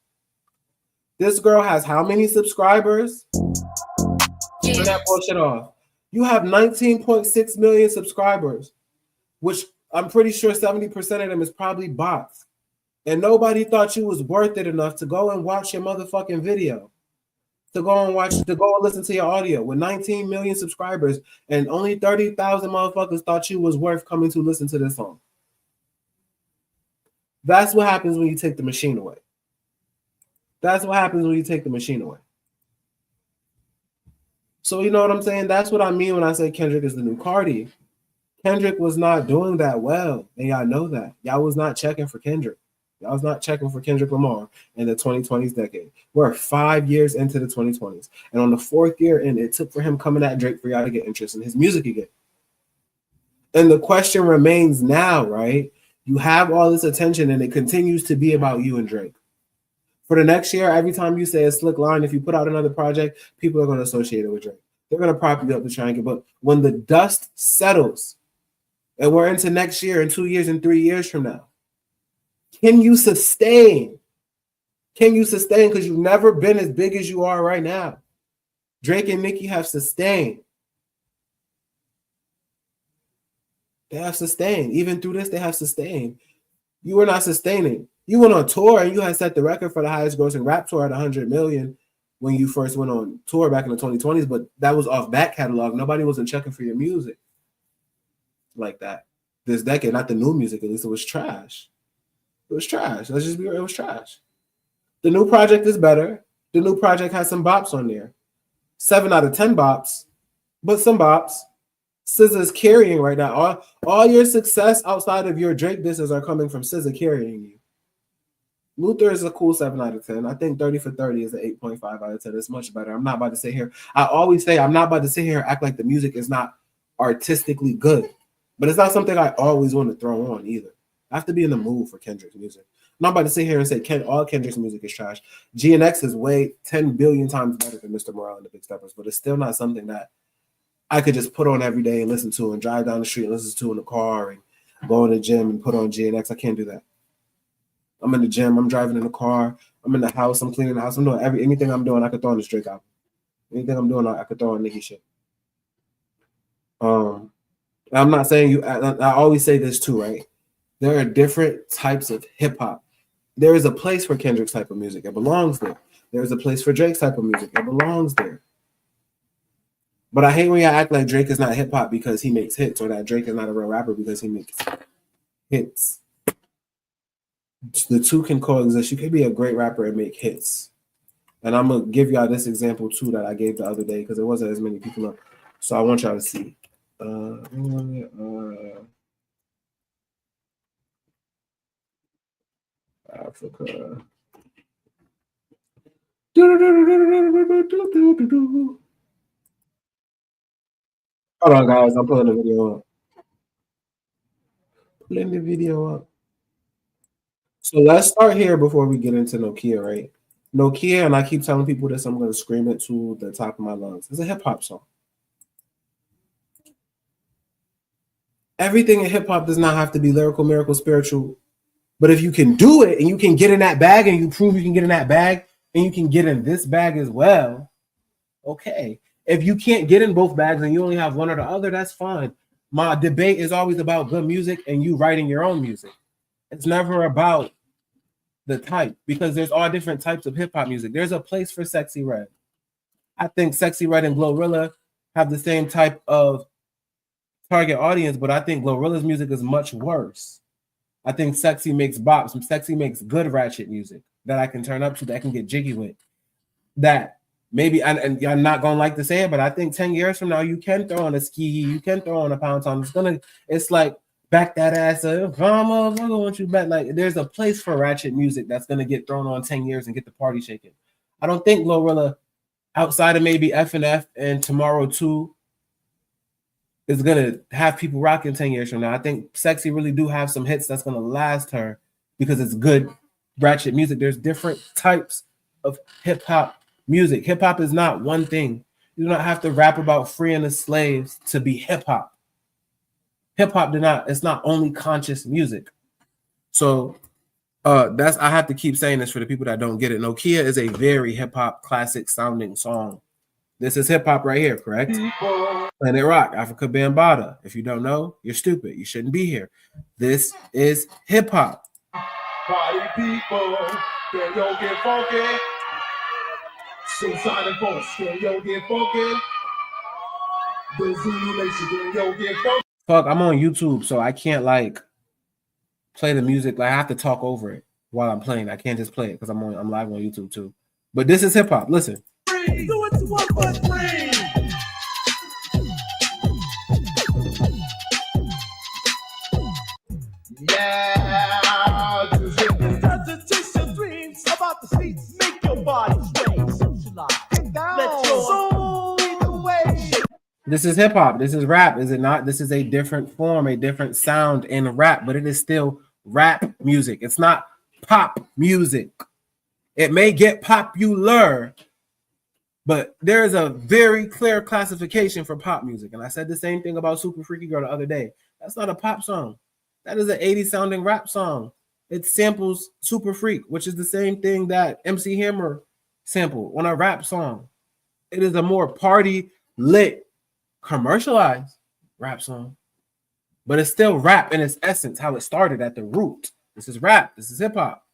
This girl has how many subscribers? Turn that bullshit off. You have 19.6 million subscribers, which I'm pretty sure 70% of them is probably bots. And nobody thought you was worth it enough to go and watch your motherfucking video. To go and listen to your audio with 19 million subscribers, and only 30,000 motherfuckers thought you was worth coming to listen to this song. That's what happens when you take the machine away. So you know what I'm saying? That's what I mean when I say Kendrick is the new Cardi. Kendrick was not doing that well, and y'all know that. Y'all was not checking for Kendrick. Y'all was not checking for Kendrick Lamar in the 2020s decade. We're 5 years into the 2020s. And on the 4th year in, it took for him coming at Drake for y'all to get interest in his music again. And the question remains now, right? You have all this attention and it continues to be about you and Drake. For the next year, every time you say a slick line, if you put out another project, people are going to associate it with Drake. They're going to prop you up to try and get, but when the dust settles and we're into next year and 2 years and 3 years from now, can you sustain? Because you've never been as big as you are right now. Drake and Nicki have sustained. They have sustained. Even through this, they have sustained. You were not sustaining. You went on tour and you had set the record for the highest grossing rap tour at 100 million when you first went on tour back in the 2020s, but that was off back catalog. Nobody wasn't checking for your music like that. This decade, not the new music, at least it was trash. It was trash. Let's just be real. It was trash. The new project is better. The new project has some bops on there. 7 out of 10 bops, but some bops. SZA is carrying right now. All your success outside of your Drake disses are coming from SZA carrying you. Luther is a cool 7 out of 10. I think 30 for 30 is an 8.5 out of 10. It's much better. I'm not about to sit here. I always say I'm not about to sit here and act like the music is not artistically good. But it's not something I always want to throw on either. I have to be in the mood for Kendrick's music. I'm not about to sit here and say all Kendrick's music is trash. GNX is way 10 billion times better than Mr. Morale and the Big Steppers, but it's still not something that I could just put on every day and listen to and drive down the street and listen to in the car and go in the gym and put on GNX. I can't do that. I'm in the gym. I'm driving in the car. I'm in the house. I'm cleaning the house. I'm doing anything I'm doing. I could throw on the Drake album. Anything I'm doing, I could throw on Nicki shit. I'm not saying you. I always say this too, right? There are different types of hip hop. there is a place for Kendrick's type of music. It belongs there. There's a place for Drake's type of music. It belongs there. But I hate when y'all act like Drake is not hip hop because he makes hits, or that Drake is not a real rapper because he makes hits. The two can coexist. You can be a great rapper and make hits. And I'm gonna give y'all this example too that I gave the other day because there wasn't as many people up. So I want y'all to see. Africa. Hold on, guys. I'm pulling the video up. Pulling the video up. So let's start here before we get into Nokia, right? Nokia, and I keep telling people this, I'm going to scream it to the top of my lungs. It's a hip hop song. Everything in hip hop does not have to be lyrical, miracle, spiritual. But if you can do it and you can get in that bag and you prove you can get in that bag and you can get in this bag as well, okay. If you can't get in both bags and you only have one or the other, that's fine. My debate is always about good music and you writing your own music. It's never about the type because there's all different types of hip hop music. There's a place for Sexy Red. I think Sexy Red and Glorilla have the same type of target audience, but I think Glorilla's music is much worse. I think Sexy makes bops. Sexy makes good ratchet music that I can turn up to, that I can get jiggy with. That maybe, and you're not gonna like to say it, but I think 10 years from now, you can throw on a ski, you can throw on a pound town. It's like back that ass up. I want you back. Like there's a place for ratchet music that's gonna get thrown on 10 years and get the party shaking. I don't think Glorilla, outside of maybe F&F and Tomorrow 2, is gonna have people rocking 10 years from now. I think Sexy really do have some hits that's gonna last her because it's good ratchet music. There's different types of hip hop music. Hip hop is not one thing. You do not have to rap about freeing the slaves to be hip hop. Hip hop it's not only conscious music. So I have to keep saying this for the people that don't get it. Nokia is a very hip hop classic sounding song. This is hip hop right here, correct? Planet Rock, Africa Bambaataa. If you don't know, you're stupid. You shouldn't be here. This is hip hop. Party people, can yo get funky? Suicide Force, can yo get funky? The Zulu Nation, can yo get funky? Fuck, I'm on YouTube, so I can't like play the music. Like I have to talk over it while I'm playing. I can't just play it because I'm live on YouTube too. But this is hip hop. Listen. Do it to 1 foot free. Yeah, touch your dreams about the streets, make your body sway, socialize, let your soul lead the way. This is hip hop. This is rap, is it not? This is a different form, a different sound in rap, but it is still rap music. It's not pop music. It may get popular, but there is a very clear classification for pop music. And I said the same thing about Super Freaky Girl the other day. That's not a pop song. That is an 80s sounding rap song. It samples Super Freak, which is the same thing that MC Hammer sampled on a rap song. It is a more party lit, commercialized rap song, but it's still rap in its essence, how it started at the root. This is rap. This is hip hop.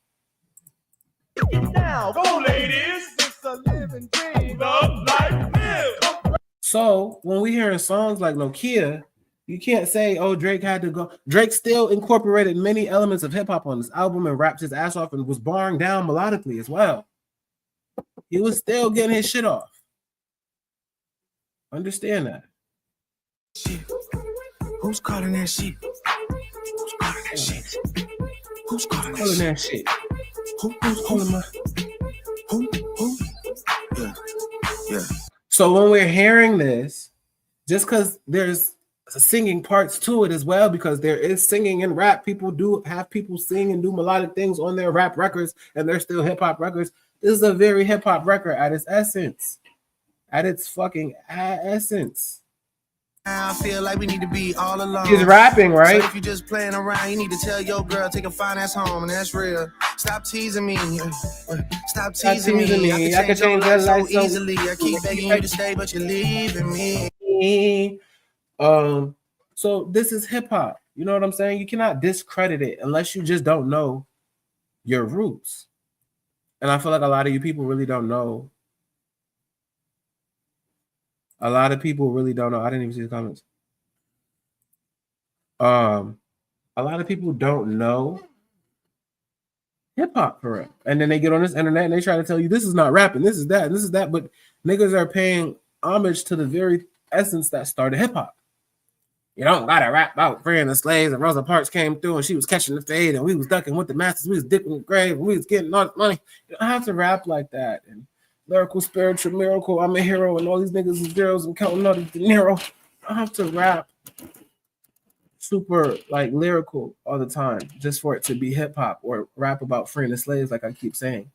Now, go ladies, it's a living dream. Love, life, live. So when we hearing songs like Nokia, you can't say, oh, Drake had to go. Drake still incorporated many elements of hip hop on this album and rapped his ass off and was barring down melodically as well. He was still getting his shit off. Understand that. Shit. Who's calling that shit? Who's calling that shit? Who's calling that shit? Who's calling my? Who? Yeah. So when we're hearing this, just because there's singing parts to it as well, because there is singing in rap, people do have people sing and do melodic things on their rap records, and they're still hip hop records. This is a very hip hop record at its essence, at its fucking essence. I feel like we need to be all alone. He's rapping, right? So if you're just playing around, you need to tell your girl, take a fine ass home, and that's real. Stop teasing me. Stop teasing me. I can change your life so easily. I keep begging you to stay, but you're leaving me. So this is hip hop. You know what I'm saying? You cannot discredit it unless you just don't know your roots. And I feel like a lot of you people really don't know. A lot of people really don't know. I didn't even see the comments. A lot of people don't know hip hop for real. And then they get on this internet and they try to tell you this is not rapping, this is that, and this is that. But niggas are paying homage to the very essence that started hip hop. You don't gotta rap about freeing the slaves and Rosa Parks came through and she was catching the fade and we was ducking with the masters, we was dipping the grave and we was getting all the money. You don't have to rap like that. And lyrical, spiritual, miracle, I'm a hero, and all these niggas is zeros and counting out of De Niro. You don't have to rap super like lyrical all the time just for it to be hip hop or rap about freeing the slaves, like I keep saying.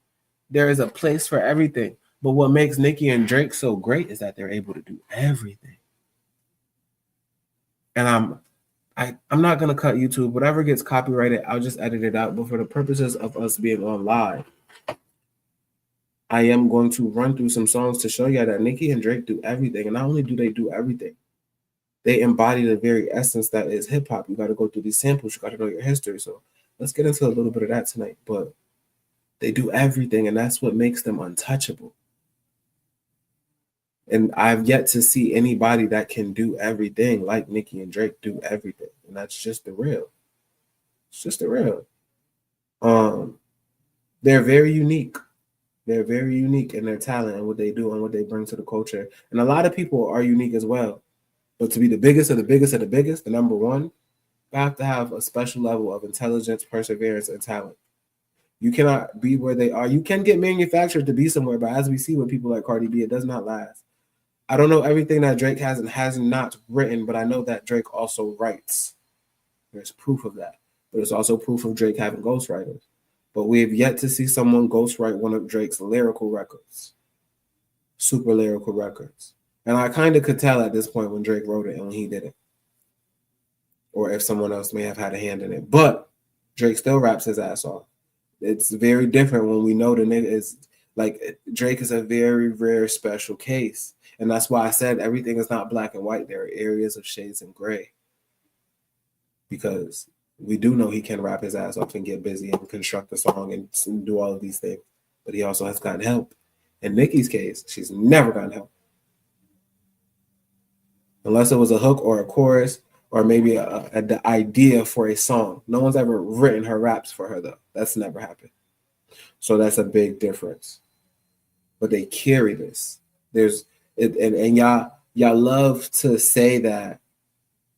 There is a place for everything. But what makes Nicki and Drake so great is that they're able to do everything. And I'm not gonna cut YouTube. Whatever gets copyrighted, I'll just edit it out. But for the purposes of us being on live, I am going to run through some songs to show you that Nicki and Drake do everything. And not only do they do everything, they embody the very essence that is hip hop. You got to go through these samples. You got to know your history. So let's get into a little bit of that tonight. But they do everything, and that's what makes them untouchable. And I've yet to see anybody that can do everything like Nicki and Drake do everything. And that's just the real. It's just the real. They're very unique. They're very unique in their talent and what they do and what they bring to the culture. And a lot of people are unique as well. But to be the biggest of the biggest of the biggest, the number one, you have to have a special level of intelligence, perseverance, and talent. You cannot be where they are. You can get manufactured to be somewhere, but as we see with people like Cardi B, it does not last. I don't know everything that Drake has and has not written, but I know that Drake also writes. There's proof of that. But there's also proof of Drake having ghostwriters. But we have yet to see someone ghostwrite one of Drake's lyrical records. Super lyrical records. And I kind of could tell at this point when Drake wrote it and when he did it. Or if someone else may have had a hand in it. But Drake still raps his ass off. It's very different when we know the nigga is, like, Drake is a very rare special case. And that's why I said everything is not black and white. There are areas of shades and gray. Because we do know he can rap his ass off and get busy and construct a song and do all of these things. But he also has gotten help. In Nicki's case, she's never gotten help. Unless it was a hook or a chorus or maybe the idea for a song. No one's ever written her raps for her, though. That's never happened. So that's a big difference. But they carry this. And y'all love to say that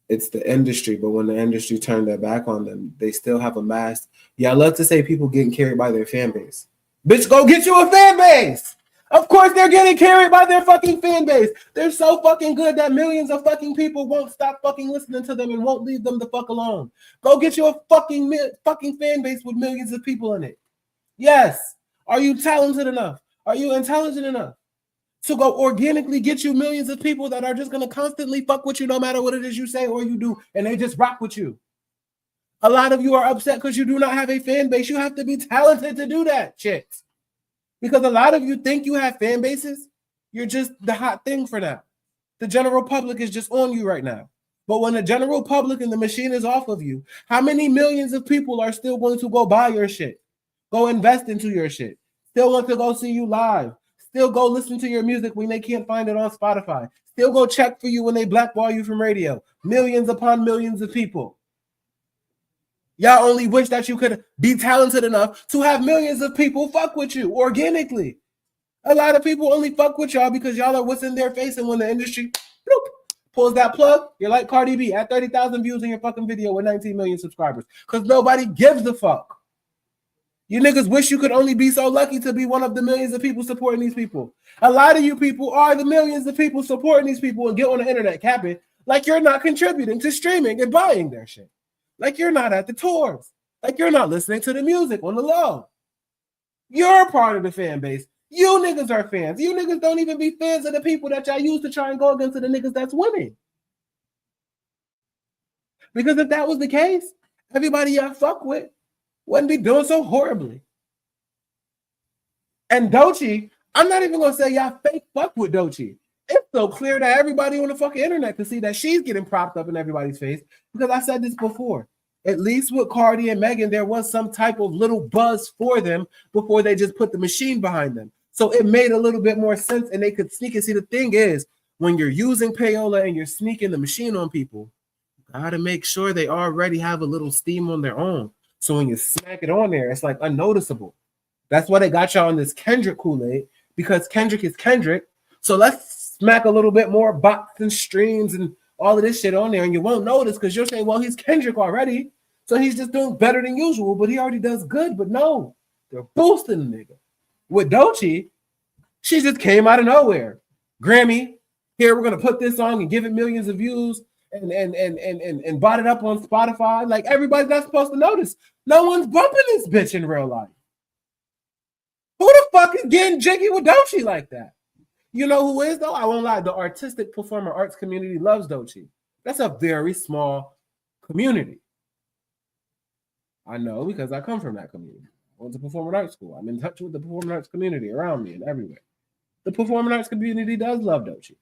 it's the industry, but when the industry turned their back on them, they still have a mask. Y'all love to say people getting carried by their fan base. Bitch, go get you a fan base. Of course they're getting carried by their fucking fan base. They're so fucking good that millions of fucking people won't stop fucking listening to them and won't leave them the fuck alone. Go get you a fucking fan base with millions of people in it. Yes. Are you talented enough? Are you intelligent enough to go organically get you millions of people that are just going to constantly fuck with you no matter what it is you say or you do, and they just rock with you? A lot of you are upset because you do not have a fan base. You have to be talented to do that shit. Because a lot of you think you have fan bases. You're just the hot thing for now. The general public is just on you right now. But when the general public and the machine is off of you, how many millions of people are still going to go buy your shit? Go invest into your shit. Still want to go see you live. Still go listen to your music when they can't find it on Spotify. Still go check for you when they blackball you from radio. Millions upon millions of people. Y'all only wish that you could be talented enough to have millions of people fuck with you organically. A lot of people only fuck with y'all because y'all are what's in their face, and when the industry pulls that plug, you're like Cardi B at 30,000 views in your fucking video with 19 million subscribers because nobody gives a fuck. You niggas wish you could only be so lucky to be one of the millions of people supporting these people. A lot of you people are the millions of people supporting these people and get on the internet capping like you're not contributing to streaming and buying their shit. Like you're not at the tours. Like you're not listening to the music on the low. You're a part of the fan base. You niggas are fans. You niggas don't even be fans of the people that y'all use to try and go against the niggas that's winning. Because if that was the case, everybody y'all fuck with wouldn't be doing so horribly. And Doechii, I'm not even going to say y'all fake fuck with Doechii. It's so clear that everybody on the fucking internet can see that she's getting propped up in everybody's face because I said this before. At least with Cardi and Megan, there was some type of little buzz for them before they just put the machine behind them. So it made a little bit more sense, and they could sneak and see. The thing is, when you're using payola and you're sneaking the machine on people, you gotta make sure they already have a little steam on their own. So when you smack it on there, it's like unnoticeable. That's why they got y'all on this Kendrick Kool-Aid, because Kendrick is Kendrick. So let's smack a little bit more bots and streams and all of this shit on there, and you won't notice because you're saying, well, he's Kendrick already, so he's just doing better than usual, but he already does good. But no, they're boosting the nigga. With Doechii, she just came out of nowhere. Grammy, here, we're gonna put this song and give it millions of views and bought it up on Spotify. Like, everybody's not supposed to notice. No one's bumping this bitch in real life. Who the fuck is getting jiggy with Doechii like that? You know who is, though? I won't lie. The artistic performer arts community loves Doechii. That's a very small community. I know because I come from that community. I went to performing arts school. I'm in touch with the performing arts community around me and everywhere. The performing arts community does love Doechii.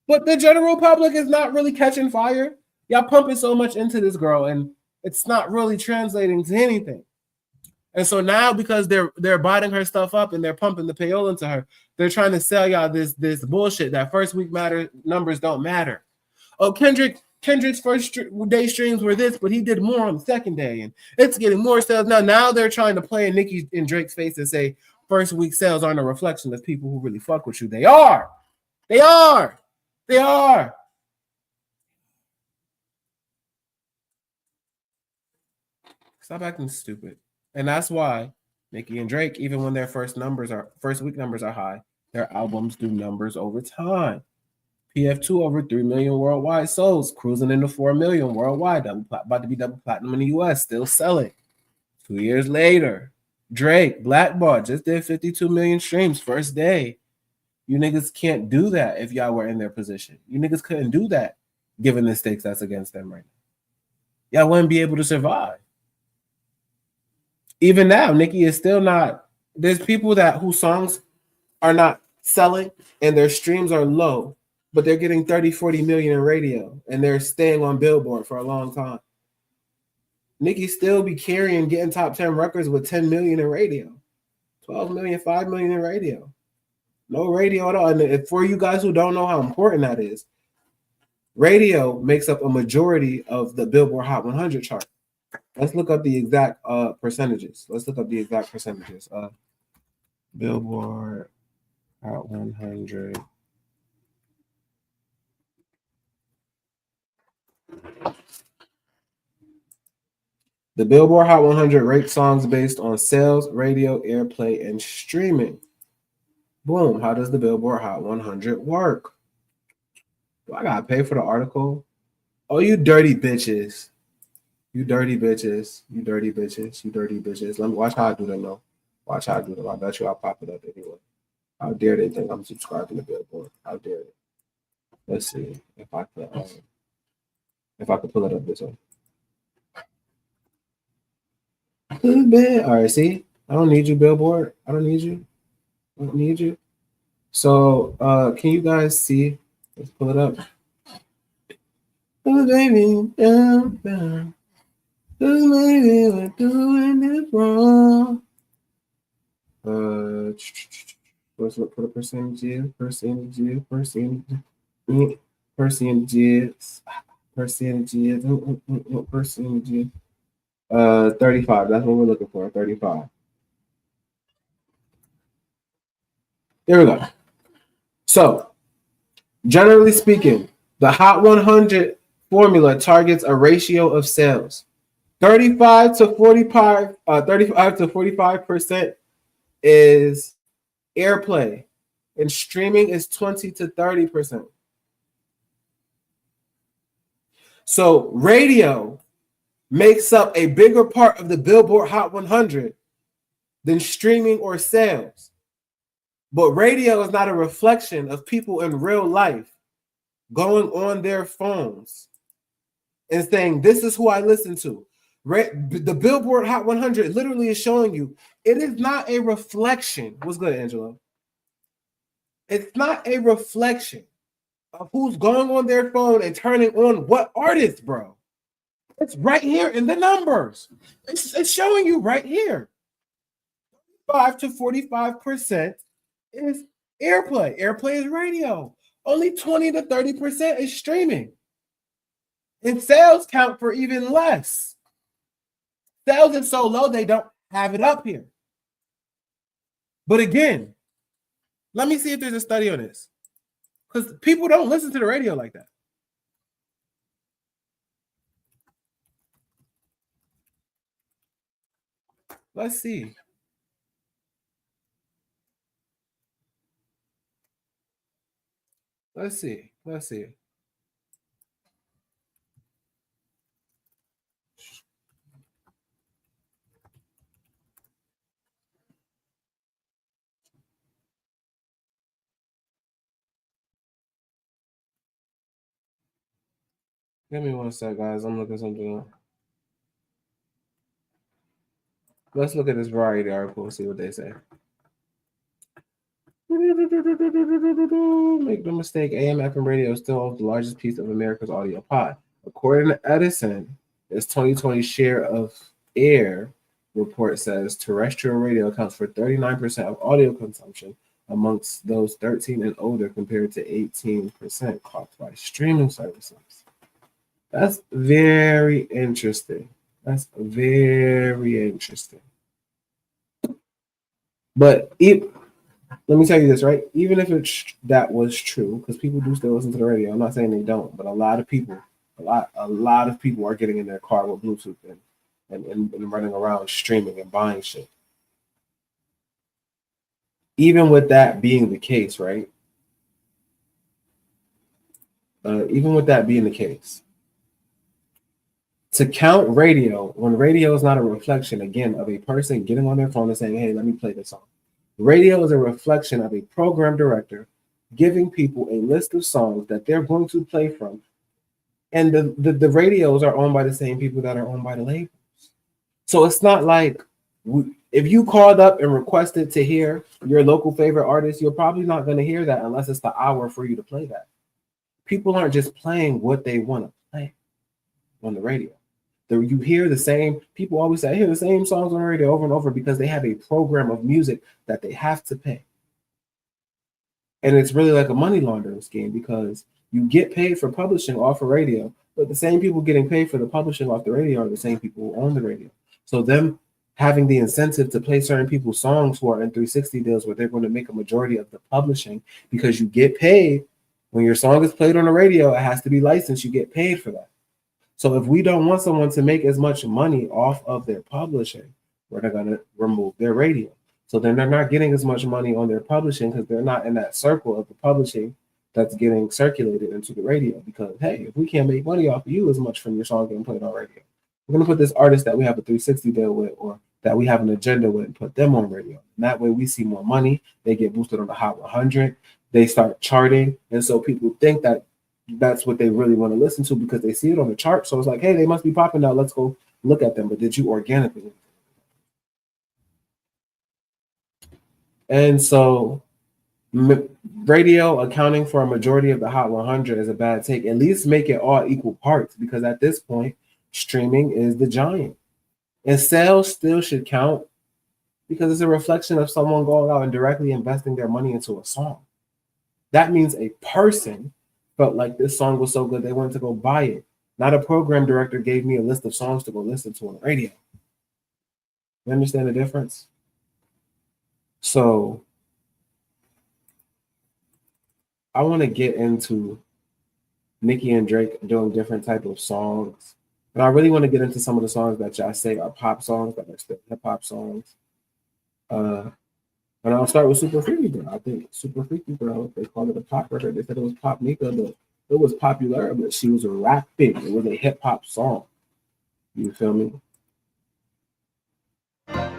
But the general public is not really catching fire. Y'all pumping so much into this girl, and it's not really translating to anything. And so now, because they're biting her stuff up and they're pumping the payola into her, they're trying to sell y'all this bullshit that first week numbers don't matter. Oh, Kendrick's first day streams were this, but he did more on the second day, and it's getting more sales now. Now they're trying to play in Nicki and Drake's face and say first week sales aren't a reflection of people who really fuck with you. They are. They are. They are. Stop acting stupid. And that's why Nicki and Drake, even when their first week numbers are high, their albums do numbers over time. PF2 over 3 million worldwide sold, cruising into 4 million worldwide, about to be double platinum in the US, still selling. 2 years later, Drake, Blackball, just did 52 million streams first day. You niggas can't do that if y'all were in their position. You niggas couldn't do that given the stakes that's against them right now. Y'all wouldn't be able to survive. Even now, Nicki is still not. There's people whose songs are not selling and their streams are low, but they're getting 30, 40 million in radio and they're staying on Billboard for a long time. Nicki still be carrying, getting top 10 records with 10 million in radio, 12 million, 5 million in radio. No radio at all. And for you guys who don't know how important that is, radio makes up a majority of the Billboard Hot 100 chart. Let's look up the exact percentages. Billboard Hot 100. The Billboard Hot 100 rates songs based on sales, radio, airplay, and streaming. Boom. How does the Billboard Hot 100 work? Do I gotta pay for the article? Oh, you dirty bitches. You dirty bitches. You dirty bitches. You dirty bitches. Let me watch how I do that now. Watch how I do that. I bet you I'll pop it up anyway. How dare they think I'm subscribing to Billboard? How dare they? Let's see if I could pull it up this way. All right, see? I don't need you, Billboard. I don't need you. I don't need you. So can you guys see? Let's pull it up. Oh, baby, down. Oh, baby, we're doing it wrong. Let's look for the percentages. 35. That's what we're looking for. 35. There we go. So, generally speaking, the Hot 100 formula targets a ratio of sales. 35 to 45% is airplay, and streaming is 20 to 30%. So, radio makes up a bigger part of the Billboard Hot 100 than streaming or sales. But radio is not a reflection of people in real life going on their phones and saying, this is who I listen to. The Billboard Hot 100 literally is showing you it is not a reflection. What's good, Angelo? It's not a reflection of who's going on their phone and turning on what artist, bro. It's right here in the numbers. It's showing you right here. 5 to 45% is airplay. Airplay is radio. Only 20 to 30% is streaming. And sales count for even less. Sales is so low, they don't have it up here. But again, let me see if there's a study on this. Because people don't listen to the radio like that. Let's see. Let's see. Give me one sec, guys. I'm looking something up. Let's look at this Variety article and see what they say. Make no mistake, AM, FM radio still owns the largest piece of America's audio pie. According to Edison, its 2020 share of air report says terrestrial radio accounts for 39% of audio consumption amongst those 13 and older compared to 18% clocked by streaming services. That's very interesting. But let me tell you this, right? Even if that was true, because people do still listen to the radio. I'm not saying they don't, but a lot of people are getting in their car with Bluetooth and running around streaming and buying shit. Even with that being the case, right? To count radio, when radio is not a reflection, again, of a person getting on their phone and saying, hey, let me play this song. Radio is a reflection of a program director giving people a list of songs that they're going to play from. And the radios are owned by the same people that are owned by the labels. So it's not like if you called up and requested to hear your local favorite artist, you're probably not going to hear that unless it's the hour for you to play that. People aren't just playing what they want to play on the radio. You hear the same, people always say, I hear the same songs on the radio over and over because they have a program of music that they have to pay. And it's really like a money laundering scheme because you get paid for publishing off of radio, but the same people getting paid for the publishing off the radio are the same people who own the radio. So them having the incentive to play certain people's songs who are in 360 deals where they're going to make a majority of the publishing because you get paid when your song is played on the radio, it has to be licensed, you get paid for that. So if we don't want someone to make as much money off of their publishing, we're going to remove their radio. So then they're not getting as much money on their publishing because they're not in that circle of the publishing that's getting circulated into the radio. Because, hey, if we can't make money off of you as much from your song getting played on radio, we're going to put this artist that we have a 360 deal with or that we have an agenda with and put them on radio. And that way we see more money. They get boosted on the Hot 100. They start charting. And so people think that that's what they really want to listen to because they see it on the chart. So it's like, hey, they must be popping now. Let's go look at them. But did you organically? And so radio accounting for a majority of the Hot 100 is a bad take. At least make it all equal parts because at this point, streaming is the giant. And sales still should count because it's a reflection of someone going out and directly investing their money into a song. That means a person felt like this song was so good they wanted to go buy it. Not a program director gave me a list of songs to go listen to on the radio. You understand the difference? So I want to get into Nicki and Drake doing different type of songs. And I really want to get into some of the songs that y'all say are pop songs, that are still hip-hop songs. And I'll start with Super Freaky Girl. I think Super Freaky Girl, they called it a pop record. They said it was Pop Nika, but it was popular, but she was rapping. It was a hip hop song. You feel me? God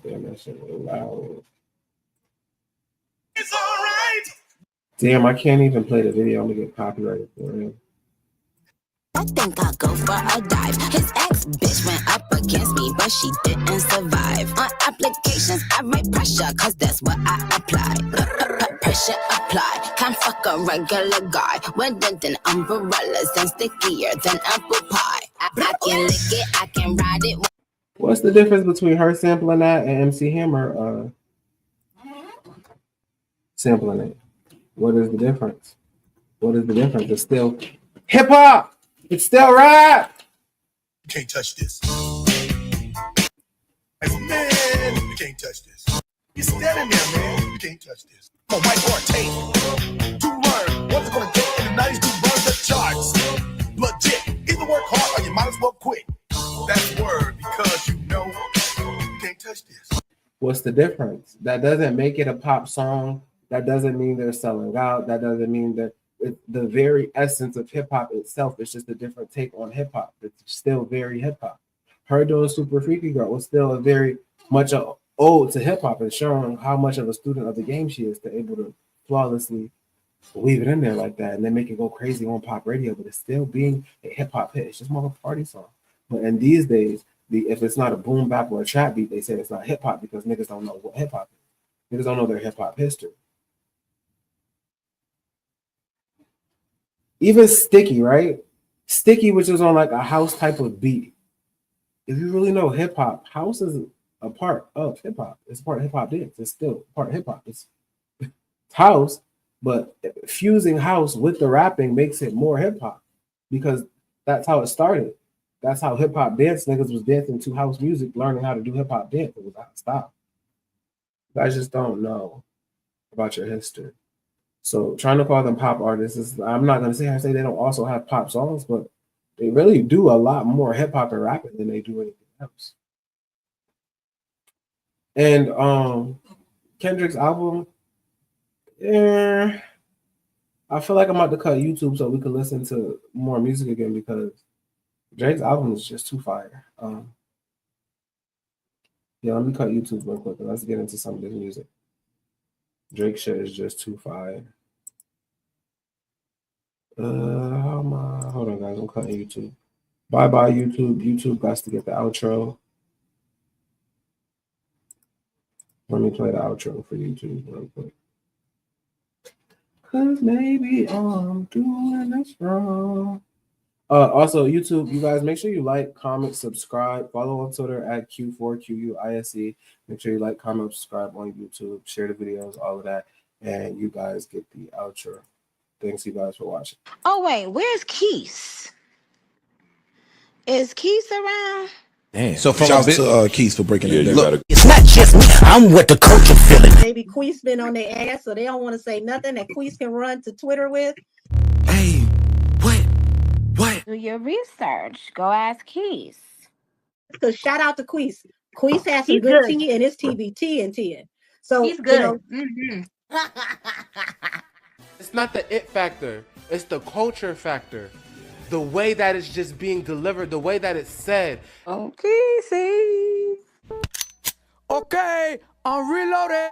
damn, that shit was loud. It's all right. Damn, I can't even play the video. I'm gonna get copyrighted for it. I think I'll go for a dive. His ex-bitch went up against me, but she didn't survive. On applications, I write pressure, cause that's what I apply. pressure apply. Can't fuck a regular guy. Wetter than umbrellas and stickier than apple pie. I can lick it, I can ride it. What's the difference between her sampling that and MC Hammer sampling it? What is the difference? What is the difference? It's still hip hop. It's still rap. You can't touch this. Man, you can't touch this. You're standing there, man. You can't touch this. On whiteboard tape to learn what's it gonna take in the 90s to run the charts. Legit. Either work hard or you might as well quit. That's word because you know you can't touch this. What's the difference? That doesn't make it a pop song. That doesn't mean they're selling out. That doesn't mean that the very essence of hip hop itself is just a different take on hip hop. It's still very hip hop. Her doing Super Freaky Girl was still a very much a ode to hip hop and showing how much of a student of the game she is to able to flawlessly weave it in there like that and then make it go crazy on pop radio, but it's still being a hip hop hit. It's just more of a party song. But in these days, if it's not a boom bap or a trap beat, they say it's not hip hop because niggas don't know what hip hop is. Niggas don't know their hip hop history. Even Sticky, right? Sticky, which is on like a house type of beat. If you really know hip hop, house is a part of hip hop. It's a part of hip hop dance. It's still part of hip hop. It's house, but fusing house with the rapping makes it more hip hop because that's how it started. That's how hip hop dance niggas was dancing to house music, learning how to do hip hop dance. It was out of style. You guys just don't know about your history. So trying to call them pop artists is, I'm not going to say they don't also have pop songs, but they really do a lot more hip hop and rapping than they do anything else. And Kendrick's album, I feel like I'm about to cut YouTube so we can listen to more music again because Drake's album is just too fire. Yeah, let me cut YouTube real quick and let's get into some of this music. Drake shit is just too fire. Hold on, guys. I'm cutting YouTube. Bye, YouTube. YouTube got to get the outro. Let me play the outro for YouTube real quick. Cause maybe I'm doing this wrong. Also, YouTube, you guys, make sure you like, comment, subscribe. Follow on Twitter at Q4QUISE. Make sure you like, comment, subscribe on YouTube. Share the videos, all of that. And you guys get the outro. Thanks, you guys, for watching. Oh, wait, where's Keith? Is Keith around? Damn. So shout out to Keith for breaking it down. Look, it's not just me. I'm what the culture feeling. Maybe Queez been on their ass, so they don't want to say nothing that Queez can run to Twitter with. Hey, what? Do your research. Go ask Keith. Because shout out to Queez. Queez has some good tea and it's TBT and tea. So He's good. It's not the it factor. It's the culture factor. The way that it's just being delivered, the way that it's said. Okay, see. Okay, I'm reloaded.